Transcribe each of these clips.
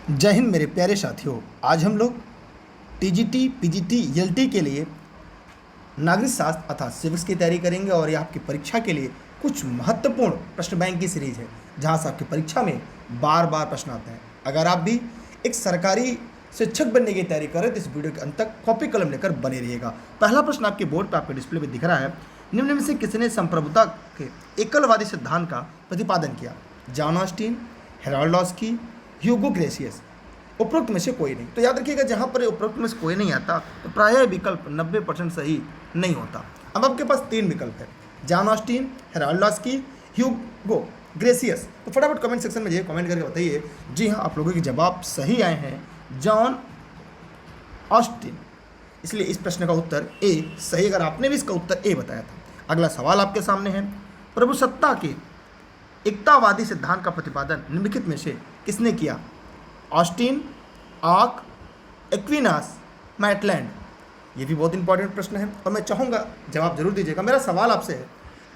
जय हिंद मेरे प्यारे साथियों। आज हम लोग टीजीटी, पीजीटी, एलटी के लिए नागरिक शास्त्र अर्थात सिविक्स की तैयारी करेंगे और ये आपकी परीक्षा के लिए कुछ महत्वपूर्ण प्रश्न बैंक की सीरीज है जहां से आपकी परीक्षा में बार बार प्रश्न आते हैं। अगर आप भी एक सरकारी शिक्षक बनने की तैयारी करें तो इस वीडियो के अंत तक कॉपी कलम लेकर बने रहिएगा। पहला प्रश्न आपके बोर्ड पर आपके डिस्प्ले पर दिख रहा है। निम्न में से किसने संप्रभुता के एकलवादी सिद्धांत का प्रतिपादन किया? जॉन ऑस्टिन, हेराल्ड लॉस्की, ह्यूगो ग्रेशियस। उपरोक्त में से कोई नहीं। तो याद रखिएगा, जहाँ पर उपरोक्त में से कोई नहीं आता तो प्रायः विकल्प 90% सही नहीं होता। अब आपके पास तीन विकल्प है, जॉन ऑस्टिन, हेराल्ड लॉस्की, ह्यूगो ग्रेशियस। तो फटाफट कमेंट सेक्शन में कमेंट करके बताइए। जी हाँ, आप लोगों के जवाब सही आए हैं, जॉन ऑस्टिन। इसलिए इस प्रश्न का उत्तर ए सही। अगर आपने भी इसका उत्तर ए बताया था। अगला सवाल आपके सामने है, प्रभुसत्ता के एकतावादी सिद्धांत का प्रतिपादन निम्नलिखित में से किसने किया? Austin, arc, Aquinas, Maitland. ये भी बहुत इंपॉर्टेंट प्रश्न है और मैं चाहूँगा जवाब जरूर दीजिएगा। मेरा सवाल आपसे है,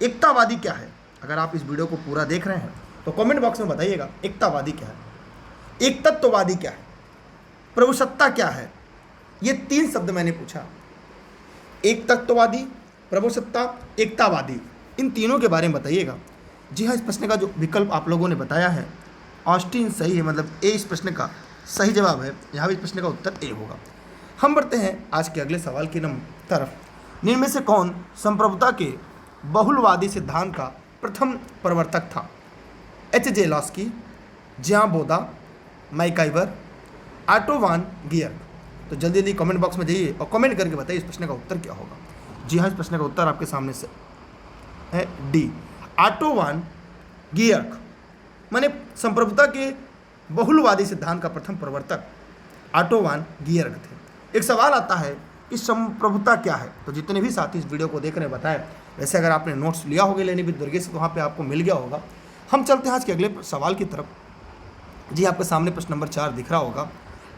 एकतावादी क्या है? अगर आप इस वीडियो को पूरा देख रहे हैं तो कमेंट बॉक्स में बताइएगा एकतावादी क्या है, एक तत्ववादी क्या है, प्रभुसत्ता क्या है। ये तीन शब्द मैंने पूछा, एक तत्ववादी, प्रभुसत्ता, एकतावादी। इन तीनों के बारे में बताइएगा। जी हाँ, इस प्रश्न का जो विकल्प आप लोगों ने बताया है ऑस्टिन सही है, मतलब ए इस प्रश्न का सही जवाब है। यहाँ भी इस प्रश्न का उत्तर ए होगा। हम बढ़ते हैं आज के अगले सवाल की तरफ। निम्न में से कौन संप्रभुता के बहुलवादी सिद्धांत का प्रथम प्रवर्तक था? एच.जे. लॉस्की, जियां बोदा, मैकाइवर, ऑटो वान गियर। तो जल्दी जल्दी कमेंट बॉक्स में जाइए और कमेंट करके बताइए इस प्रश्न का उत्तर क्या होगा। जी हाँ, इस प्रश्न का उत्तर आपके सामने से है डी, ऑटो वान गियर। माने संप्रभुता के बहुलवादी सिद्धांत का प्रथम प्रवर्तक ऑटो वान गियर्क थे। एक सवाल आता है कि संप्रभुता क्या है? तो जितने भी साथी इस वीडियो को देख रहे हैं बताएं। वैसे अगर आपने नोट्स लिया होगा लेनी भी दुर्गे से तो वहाँ पे आपको मिल गया होगा। हम चलते हैं आज के अगले सवाल की तरफ। जी आपके सामने प्रश्न नंबर 4 दिख रहा होगा।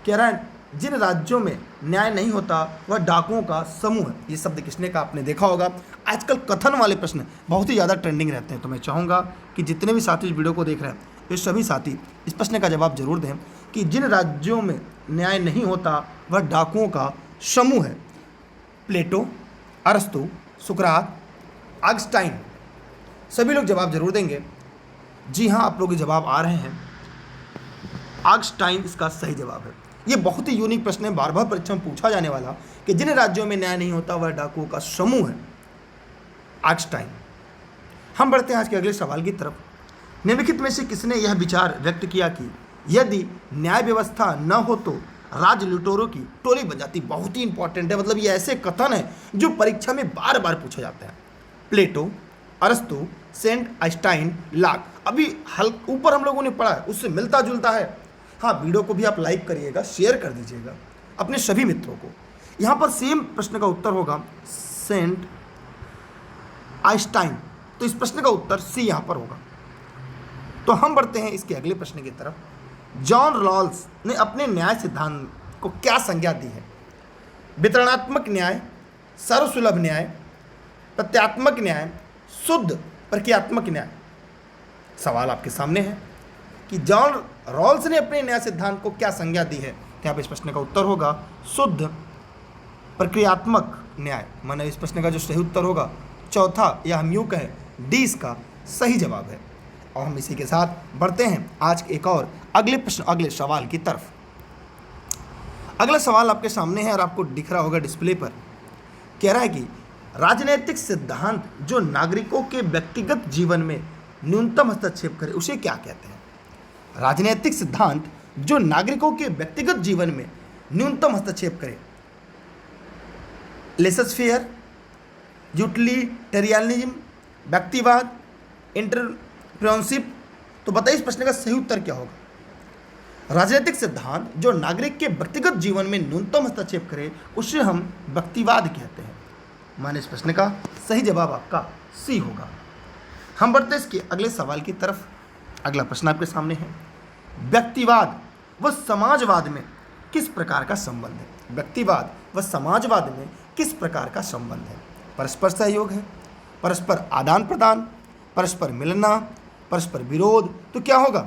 कह रहा है, जिन राज्यों में न्याय नहीं होता वह डाकुओं का समूह है। ये शब्द किसने का आपने देखा होगा। आजकल कथन वाले प्रश्न बहुत ही ज़्यादा ट्रेंडिंग रहते हैं, तो मैं चाहूँगा कि जितने भी साथी इस वीडियो को देख रहे हैं ये सभी साथी इस प्रश्न का जवाब जरूर दें कि जिन राज्यों में न्याय नहीं होता वह डाकुओं का समूह है। प्लेटो, अरस्तु, सुकरात, ऑगस्टाइन। सभी लोग जवाब जरूर देंगे। जी हाँ, आप लोग के जवाब आ रहे हैं, ऑगस्टाइन इसका सही जवाब है। ये बहुत ही यूनिक प्रश्न है, बार बार परीक्षा में पूछा जाने वाला कि जिन राज्यों में न्याय नहीं होता वह डाकुओं का समूह है, ऑगस्टाइन। हम बढ़ते हैं आज के अगले सवाल की तरफ। निम्नलिखित में से किसने यह विचार व्यक्त किया कि यदि न्याय व्यवस्था न हो तो राज लुटेरों की टोली बन जाती? बहुत ही इंपॉर्टेंट है, मतलब ये ऐसे कथन है जो परीक्षा में बार बार पूछा जाता है। प्लेटो, अरस्तु, सेंट आइंस्टाइन, लाक। अभी ऊपर हम लोगों ने पढ़ा है उससे मिलता जुलता है। हाँ, वीडियो को भी आप लाइक करिएगा, शेयर कर दीजिएगा अपने सभी मित्रों को। यहाँ पर सेम प्रश्न का उत्तर होगा सेंट आइंस्टाइन। तो इस प्रश्न का उत्तर सी यहाँ पर होगा। तो हम बढ़ते हैं इसके अगले प्रश्न की तरफ। जॉन रॉल्स ने अपने न्याय सिद्धांत को क्या संज्ञा दी है? वितरणात्मक न्याय, सर्वसुलभ न्याय, प्रत्यात्मक न्याय, शुद्ध प्रक्रियात्मक न्याय। सवाल आपके सामने है कि जॉन रॉल्स ने अपने न्याय सिद्धांत को क्या संज्ञा दी है। यहाँ पे इस प्रश्न का उत्तर होगा शुद्ध प्रक्रियात्मक न्याय। माने इस प्रश्न का जो सही उत्तर होगा चौथा, या हम यूँ कहें डी इसका सही जवाब है। और हम इसी के साथ बढ़ते हैं आज एक और अगले सवाल की तरफ। अगला सवाल आपके सामने है और आपको दिख रहा होगा डिस्प्ले पर। कह रहा है कि राजनीतिक सिद्धांत जो नागरिकों के व्यक्तिगत जीवन में न्यूनतम हस्तक्षेप करे उसे क्या कहते हैं? राजनीतिक सिद्धांत जो नागरिकों के व्यक्तिगत जीवन में न्यूनतम हस्तक्षेप करे, लेसस-फेयर, यूटिलिटेरियनिज्म, व्यक्तिवाद, एंटरप्रेन्योरशिप। तो बताइए इस प्रश्न का सही उत्तर क्या होगा। राजनीतिक सिद्धांत जो नागरिक के व्यक्तिगत जीवन में न्यूनतम हस्तक्षेप करे उसे हम व्यक्तिवाद कहते हैं। माने इस प्रश्न का सही जवाब आपका सी होगा। हम बढ़ते हैं इसके अगले सवाल की तरफ। अगला प्रश्न आपके सामने है, व्यक्तिवाद व समाजवाद में किस प्रकार का संबंध है? व्यक्तिवाद व समाजवाद में किस प्रकार का संबंध है? परस्पर सहयोग है, परस्पर आदान प्रदान, परस्पर मिलना, परस्पर विरोध। तो क्या होगा?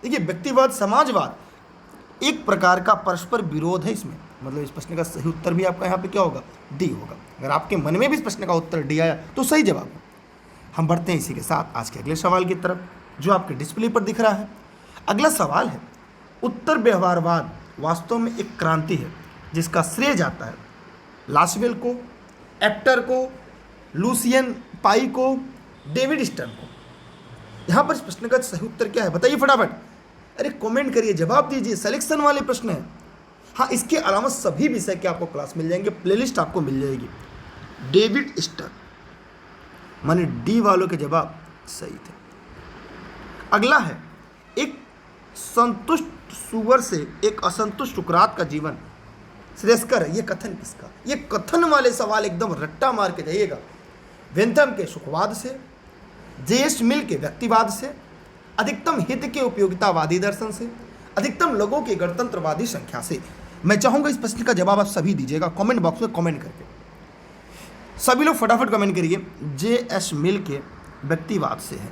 देखिए, व्यक्तिवाद समाजवाद एक प्रकार का परस्पर विरोध है इसमें, मतलब इस प्रश्न का सही उत्तर भी आपका यहाँ पे क्या होगा, डी होगा। अगर आपके मन में भी इस प्रश्न का उत्तर डी आया तो सही जवाब है। हम बढ़ते हैं इसी के साथ आज के अगले सवाल की तरफ, जो आपके डिस्प्ले पर दिख रहा है। अगला सवाल है, उत्तर व्यवहारवाद वास्तव में एक क्रांति है जिसका श्रेय जाता है लासवेल को, एप्टर को, लूसियन पाई को, डेविड स्टर्न को। यहाँ पर इस प्रश्न का सही उत्तर क्या है बताइए फटाफट, अरे कमेंट करिए, जवाब दीजिए, सिलेक्शन वाले प्रश्न है। हाँ, इसके अलावा सभी विषय के आपको क्लास मिल जाएंगे, प्लेलिस्ट आपको मिल जाएगी। डेविड स्टर्न, माने डी वालों के जवाब सही थे। अगला है, एक संतुष्ट सुअर से एक असंतुष्ट सुकरात का जीवन श्रेयस्कर है। ये कथन किसका? ये कथन वाले सवाल एकदम रट्टा मार के जाइएगा। वेंथम के सुखवाद से, जेएस मिल के व्यक्तिवाद से, अधिकतम हित के उपयोगितावादी दर्शन से, अधिकतम लोगों की गणतंत्रवादी संख्या से। मैं चाहूंगा इस प्रश्न का जवाब आप सभी दीजिएगा कमेंट बॉक्स में कमेंट करके। सभी लोग फटाफट कमेंट करिए, जेएस मिल के व्यक्तिवाद से है।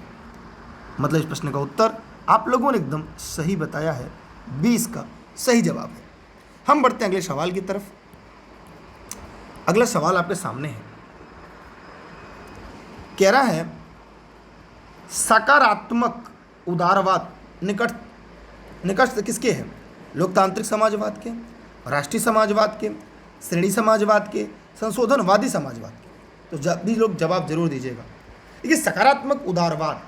मतलब इस प्रश्न का उत्तर आप लोगों ने एकदम सही बताया है, 20 का सही जवाब है। हम बढ़ते हैं अगले सवाल की तरफ। अगला सवाल आपके सामने है, कह रहा है सकारात्मक उदारवाद निकट किसके हैं? लोकतांत्रिक समाजवाद के, राष्ट्रीय समाजवाद के, श्रेणी समाजवाद के, संशोधनवादी समाजवाद के। तो जब भी लोग जवाब जरूर दीजिएगा। देखिए, सकारात्मक उदारवाद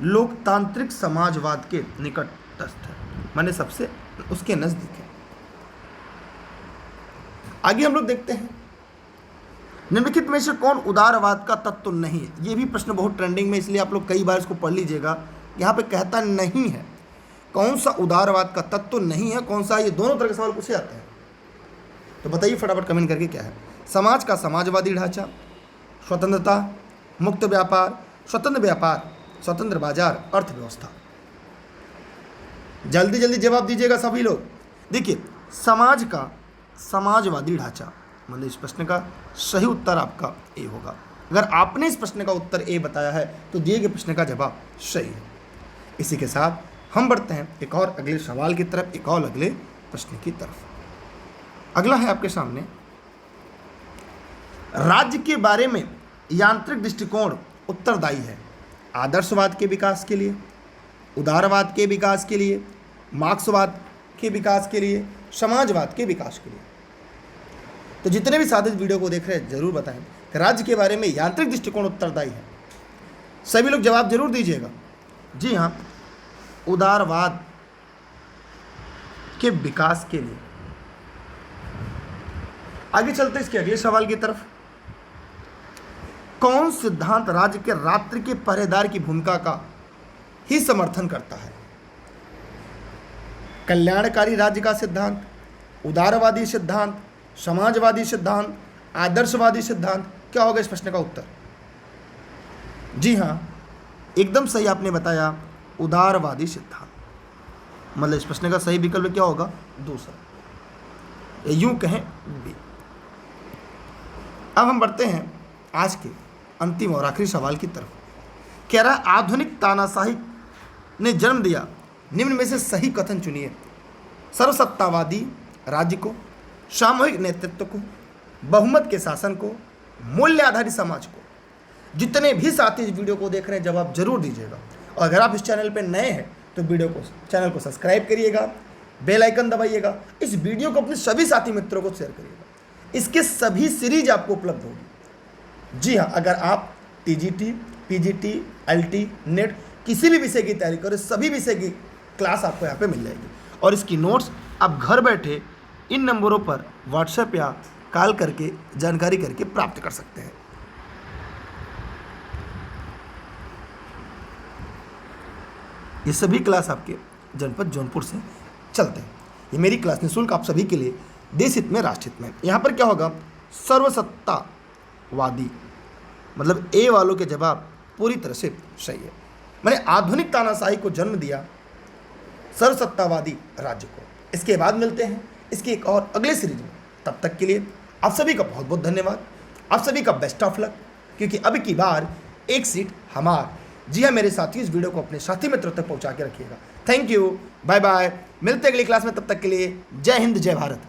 लोकतांत्रिक समाजवाद के निकटस्थ है, माने सबसे उसके नजदीक है। आगे हम लोग देखते हैं, निम्नलिखित में से कौन उदारवाद का तत्व नहीं है? ये भी प्रश्न बहुत ट्रेंडिंग में, इसलिए आप लोग कई बार इसको पढ़ लीजिएगा। यहाँ पे कहता नहीं है कौन सा उदारवाद का तत्व नहीं है, कौन सा, ये दोनों तरह के सवाल पूछे जाते हैं। तो बताइए फटाफट कमेंट करके क्या है। समाज का समाजवादी ढांचा, स्वतंत्रता, मुक्त व्यापार, स्वतंत्र बाजार, अर्थव्यवस्था। जल्दी जल्दी जवाब दीजिएगा सभी लोग। देखिए, समाज का समाजवादी ढांचा, मतलब इस प्रश्न का सही उत्तर आपका ए होगा। अगर आपने इस प्रश्न का उत्तर ए बताया है तो दिए गए प्रश्न का जवाब सही है। इसी के साथ हम बढ़ते हैं एक और अगले सवाल की तरफ, एक और अगले प्रश्न की तरफ। अगला है आपके सामने, राज्य के बारे में यांत्रिक दृष्टिकोण उत्तरदायी है आदर्शवाद के विकास के लिए, उदारवाद के विकास के लिए, मार्क्सवाद के विकास के लिए, समाजवाद के विकास के लिए। तो जितने भी साथी वीडियो को देख रहे हैं जरूर बताएं कि राज्य के बारे में यांत्रिक दृष्टिकोण उत्तरदायी है। सभी लोग जवाब जरूर दीजिएगा। जी हाँ, उदारवाद के विकास के लिए। आगे चलते हैं इसके अगले सवाल की तरफ। कौन सिद्धांत राज्य के रात्रि के पहरेदार की भूमिका का ही समर्थन करता है? कल्याणकारी राज्य का सिद्धांत, उदारवादी सिद्धांत, समाजवादी सिद्धांत, आदर्शवादी सिद्धांत। क्या होगा इस प्रश्न का उत्तर? जी हाँ, एकदम सही आपने बताया, उदारवादी सिद्धांत। मतलब इस प्रश्न का सही विकल्प क्या होगा? दूसरा, यूं कहें बी। अब हम बढ़ते हैं आज के अंतिम और आखिरी सवाल की तरफ। कह रहा है आधुनिक तानाशाही ने जन्म दिया, निम्न में से सही कथन चुनिए। सर्वसत्तावादी राज्य को, सामूहिक नेतृत्व को, बहुमत के शासन को, मूल्य आधारित समाज को। जितने भी साथी इस वीडियो को देख रहे हैं जवाब जरूर दीजिएगा। और अगर आप इस चैनल पर नए हैं तो चैनल को सब्सक्राइब करिएगा, बेल आइकन दबाइएगा, इस वीडियो को अपने सभी साथी मित्रों को शेयर करिएगा। इसके सभी सीरीज आपको उपलब्ध होगी। जी हाँ, अगर आप टीजीटी, पीजीटी, एलटी, नेट किसी भी विषय की तैयारी करें, सभी विषय की क्लास आपको यहाँ पे मिल जाएगी। और इसकी नोट्स आप घर बैठे इन नंबरों पर व्हाट्सएप या कॉल करके जानकारी करके प्राप्त कर सकते हैं। ये सभी क्लास आपके जनपद जौनपुर से चलते हैं। ये मेरी क्लास निःशुल्क आप सभी के लिए, देश हित में, राष्ट्र हित में। यहाँ पर क्या होगा? सर्वसत्तावादी, मतलब ए वालों के जवाब पूरी तरह से सही है। मैंने आधुनिक तानाशाही को जन्म दिया सर्वसत्तावादी राज्य को। इसके बाद मिलते हैं इसकी एक और अगले सीरीज में। तब तक के लिए आप सभी का बहुत बहुत धन्यवाद। आप सभी का बेस्ट ऑफ लक, क्योंकि अब की बार एक सीट हमार। जी हाँ मेरे साथी, इस वीडियो को अपने साथी मित्रों तक पहुंचा के रखिएगा। Thank you, bye bye. मिलते हैं अगली क्लास में, तब तक के लिए जय हिंद जय भारत।